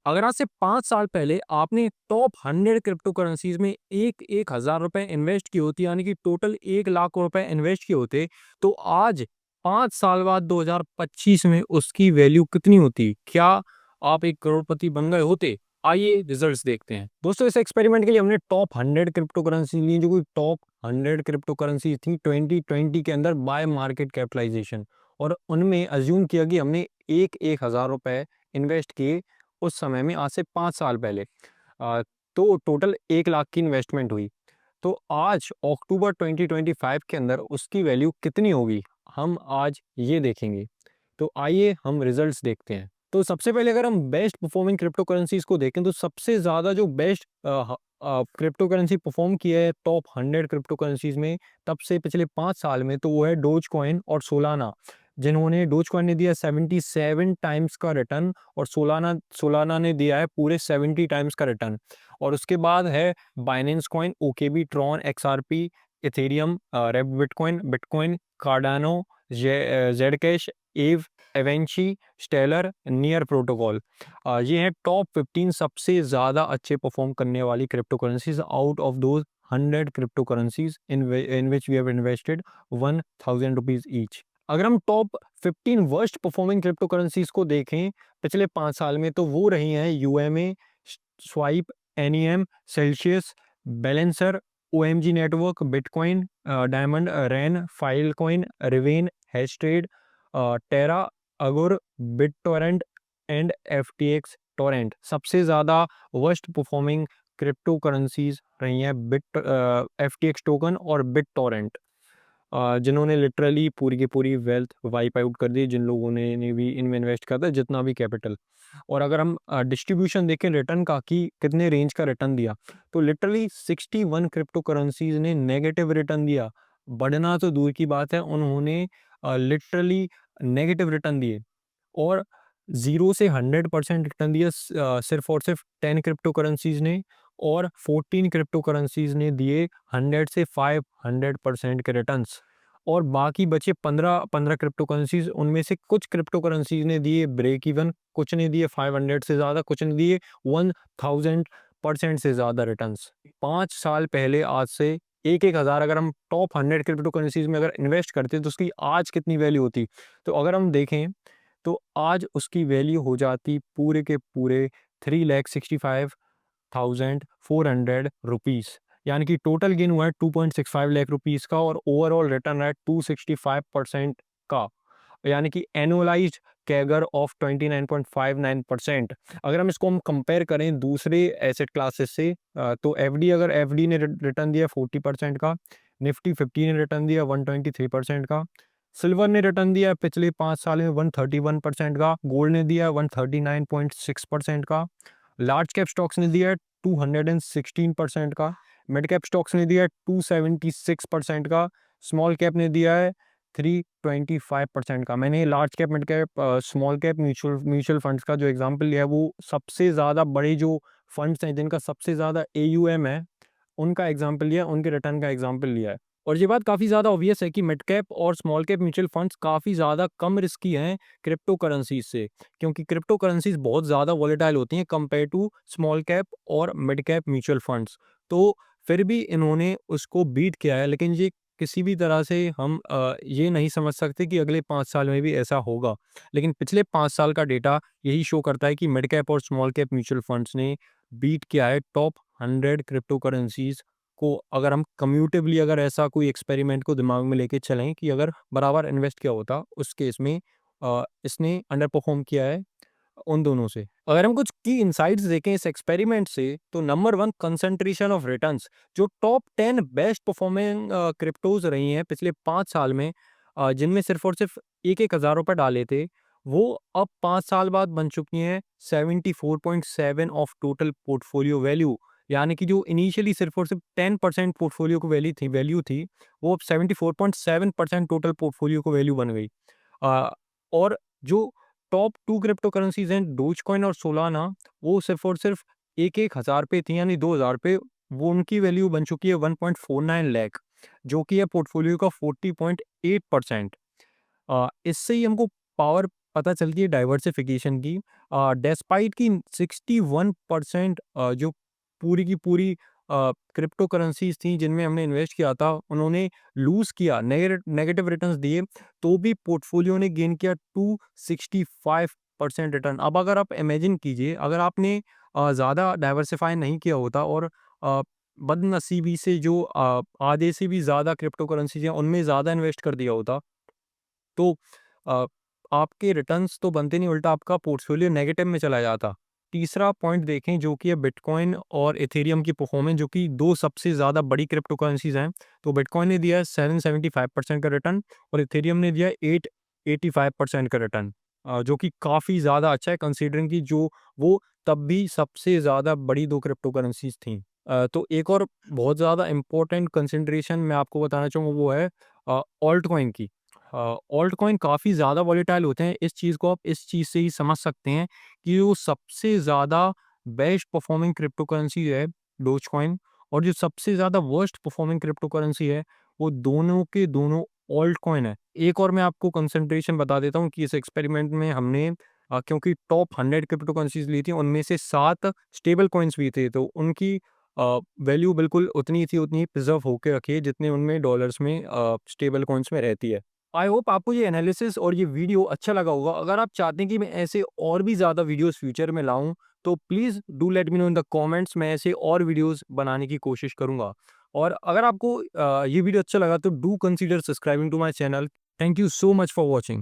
अगर आज से 5 साल पहले आपने टॉप 100 क्रिप्टो करेंसीज़ में एक हज़ार रुपए इन्वेस्ट किए होते, यानी कि टोटल 1 लाख रुपए इन्वेस्ट किए होते, तो आज 5 साल बाद 2025 में उसकी वैल्यू कितनी होती? क्या आप 1 करोड़पति बन गए होते? आइए रिजल्ट्स देखते हैं। दोस्तों, इस एक्सपेरिमेंट के लिए हमने टॉप 100 क्रिप्टो करेंसी ली, जो कोई टॉप 100 क्रिप्टो करेंसी थी 2020 के अंदर बाय मार्केट कैपिटलाइजेशन, और उनमें अज्यूम किया कि हमने एक हज़ार रुपए इन्वेस्ट किए उस समय में, आज से 5 साल पहले। अ, तो टोटल 1 लाख की इन्वेस्टमेंट हुई। तो आज अक्टूबर 2025 के अंदर उसकी वैल्यू कितनी होगी? हम आज ये देखेंगे। तो आइए हम रिजल्ट्स देखते हैं। तो सबसे पहले अगर हम बेस्ट परफॉर्मिंग क्रिप्टो करेंसीज़ को देखें, तो सबसे ज़्यादा जो बेस्ट क्रिप्टो करेंसी परफॉर्म किया है टॉप 100 क्रिप्टो करेंसीज़ में तब से पिछले 5 साल में, तो वो है डोजकॉइन और सोलाना। जिन्होंने डोजकॉइन ने दिया 77 टाइम्स का रिटर्न, और सोलाना सोलाना ने दिया है पूरे 70 टाइम्स का रिटर्न। और उसके बाद है Binance coin, OKB, Tron, XRP, Ethereum, wrapped Bitcoin, Bitcoin, Cardano, Zcash, एव, एवेंची, स्टेलर, नियर प्रोटोकॉल। ये हैं टॉप 15 सबसे ज़्यादा अच्छे परफॉर्म करने वाली crypto currencies out of those 100 crypto currencies in which we have invested 1000 rupees each. अगर हम top 15 worst performing crypto currencies को देखें पिछले 5 साल में, तो वो रही हैं UMA, Swipe, NEM, Celsius, Balancer, OMG network, Bitcoin, Diamond, Ren, Filecoin, Raven, Hashtrade, Terra, Augur, BitTorrent and FTX torrent. सबसे ज़्यादा वर्स्ट परफॉर्मिंग क्रिप्टो करेंसीज रही हैं बिट एफटीएक्स टोकन और बिट टोरेंट, जिन्होंने लिटरली पूरी की पूरी वेल्थ वाइप आउट कर दी, जिन लोगों ने भी इनमें इन्वेस्ट करा था जितना भी कैपिटल। और अगर हम डिस्ट्रीब्यूशन देखें रिटर्न का कि कितने रेंज का रिटर्न दिया, तो लिटरली 61 क्रिप्टो करेंसीज ने नेगेटिव रिटर्न दिया। बढ़ना तो दूर की बात है, उन्होंने लिटरली नेगेटिव रिटर्न दिए। और 0 से 100% रिटर्न दिया सिर्फ और सिर्फ 10 क्रिप्टो करेंसीज ने, और 14 क्रिप्टो करेंसीज ने दिए 100 से 500% के रिटर्न्स। और बाकी बचे 15 क्रिप्टो करेंसीज, उनमें से कुछ क्रिप्टो करेंसीज ने दिए ब्रेक इवन, कुछ ने दिए 500 से ज़्यादा, कुछ ने दिए 1000% से ज़्यादा रिटर्न्स। 5 साल पहले आज से एक हज़ार अगर हम टॉप 100 क्रिप्टो करेंसीज में अगर इन्वेस्ट करते तो उसकी आज कितनी वैल्यू होती? तो अगर हम देखें, तो आज उसकी वैल्यू हो जाती पूरे के पूरे 3,65,400 रुपीज़। यानी कि टोटल गेन हुआ है 2.65 लाख रुपीज़ का, और ओवरऑल रिटर्न है 265% का, यानी कि एनुअलाइज्ड कैगर ऑफ 29.59%। अगर हम कंपेयर करें दूसरे एसेट क्लासेस से, तो एफडी, अगर एफडी ने रिटर्न दिया 40% का, निफ्टी 50 ने रिटर्न दिया 123% का, सिल्वर ने रिटर्न दिया पिछले 5 साल में 131% का, गोल्ड ने दिया 139.6% का, लार्ज कैप स्टॉक्स ने दिया 216% का, मिड कैप स्टॉक्स ने दिया 276% का, स्मॉल कैप ने दिया है 325% का। मैंने large cap, mid cap, small cap mutual funds का जो एग्जांपल लिया है, वो सबसे ज़्यादा बड़े जो फंड्स हैं जिनका सबसे ज़्यादा एयूएम है, उनका एग्जांपल लिया, उनके रिटर्न का एग्जांपल लिया है। और ये बात काफ़ी ज़्यादा ऑब्वियस है कि मिड कैप और स्मॉल कैप म्यूचुअल फंड्स काफ़ी ज़्यादा कम रिस्की हैं क्रिप्टो करेंसीज से, क्योंकि क्रिप्टो करेंसीज बहुत ज़्यादा वॉलेटाइल होती हैं कंपेयर टू स्मॉल कैप और मिड कैप म्यूचुअल फंड्स। तो फिर भी इन्होंने उसको बीट किया है, लेकिन ये किसी भी तरह से हम ये नहीं समझ सकते कि अगले 5 साल में भी ऐसा होगा। लेकिन पिछले 5 साल का डेटा यही शो करता है कि मिड कैप और स्मॉल कैप म्यूचुअल फंड्स ने बीट किया है टॉप 100 क्रिप्टो करेंसीज को। अगर हम कम्यूटिवली अगर ऐसा कोई एक्सपेरिमेंट को दिमाग में लेके चलें कि अगर बराबर इन्वेस्ट किया होता, उस केस में इसने अंडर परफॉर्म किया है उन दोनों से। अगर हम कुछ की इनसाइट्स देखें इस एक्सपेरिमेंट से, तो नंबर 1, कंसंट्रेशन ऑफ रिटर्न्स। जो टॉप 10 बेस्ट परफॉर्मिंग क्रिप्टोज रही हैं पिछले 5 साल में, जिनमें सिर्फ और सिर्फ एक हज़ार रुपए डाले थे, वो अब 5 साल बाद बन चुकी हैं 74.7 ऑफ टोटल पोर्टफोलियो वैल्यू। यानी कि जो इनिशियली सिर्फ और सिर्फ 10% पोर्टफोलियो को वैल्यू थी, वो अब 74.7% टोटल पोर्टफोलियो को वैल्यू बन गई। अ, और जो टॉप 2 क्रिप्टो करेंसीज़ हैं डोजकॉइन और सोलाना, वो सिर्फ़ और सिर्फ़ एक हज़ार पे थी, यानी 2000 पे, वो उनकी वैल्यू बन चुकी है 1.49 लाख, जो कि है पोर्टफोलियो का 40.8%। इससे ही हमको पावर पता चलती है डाइवर्सिफिकेशन की। डेस्पाइट की 61% जो पूरी की पूरी क्रिप्टो करेंसीज़ थी जिनमें हमने इन्वेस्ट किया था, उन्होंने लूज़ किया, नेगेटिव रिटर्न्स दिए, तो भी पोर्टफोलियो ने गेन किया 265% रिटर्न। अब अगर आप इमेजिन कीजिए, अगर आपने ज़्यादा डाइवर्सिफ़ाई नहीं किया होता और बदनसीबी से जो आधे से भी ज़्यादा क्रिप्टो करेंसीज़ हैं, उनमें ज़्यादा इन्वेस्ट कर दिया होता, तो अ, आपके रिटर्न्स तो बनते नहीं, उल्टा आपका पोर्टफोलियो नेगेटिव में चला जाता। तीसरा पॉइंट देखें जो कि है बिटकॉइन और इथेरियम की परफॉर्मेंस, जो कि 2 सबसे ज़्यादा बड़ी क्रिप्टो करेंसीज़ हैं। तो बिटकॉइन ने दिया है 775% का रिटर्न और इथेरियम ने दिया है 885% का रिटर्न, जो कि काफ़ी ज़्यादा अच्छा है कंसीडरिंग कि जो वो तब भी सबसे ज़्यादा बड़ी 2 क्रिप्टो करेंसीज़ थीं। तो एक और बहुत ज़्यादा इम्पोर्टेंट कंसिडरेशन मैं आपको बताना चाहूँगा, वो है ऑल्ट कॉइन की। ऑल्ट कॉइन काफ़ी ज़्यादा वॉलेटाइल होते हैं। इस चीज़ को आप इस चीज़ से ही समझ सकते हैं कि वो सबसे ज़्यादा बेस्ट परफॉर्मिंग क्रिप्टो करेंसी है डोज कॉइन, और जो सबसे ज़्यादा वर्स्ट परफॉर्मिंग क्रिप्टो करेंसी है, वो दोनों के दोनों ऑल्ट कॉइन है। एक और मैं आपको कंसंट्रेशन बता देता हूँ कि इस एक्सपेरिमेंट में हमने क्योंकि टॉप 100 क्रिप्टो करेंसीज़ ली थी, उनमें से 7 स्टेबल कॉइन्स भी थे, तो उनकी वैल्यू बिल्कुल उतनी थी, उतनी प्रिज़र्व होके रखी है जितने उनमें डॉलर्स में स्टेबल कॉइन्स में रहती है। आई होप आपको ये एनालिसिस और ये वीडियो अच्छा लगा होगा। अगर आप चाहते हैं कि मैं ऐसे और भी ज़्यादा वीडियोस फ्यूचर में लाऊं, तो please do let me know in the comments. मैं ऐसे और वीडियोस बनाने की कोशिश करूंगा। और अगर आपको ये वीडियो अच्छा लगा तो do consider subscribing to my channel. Thank you so much for watching.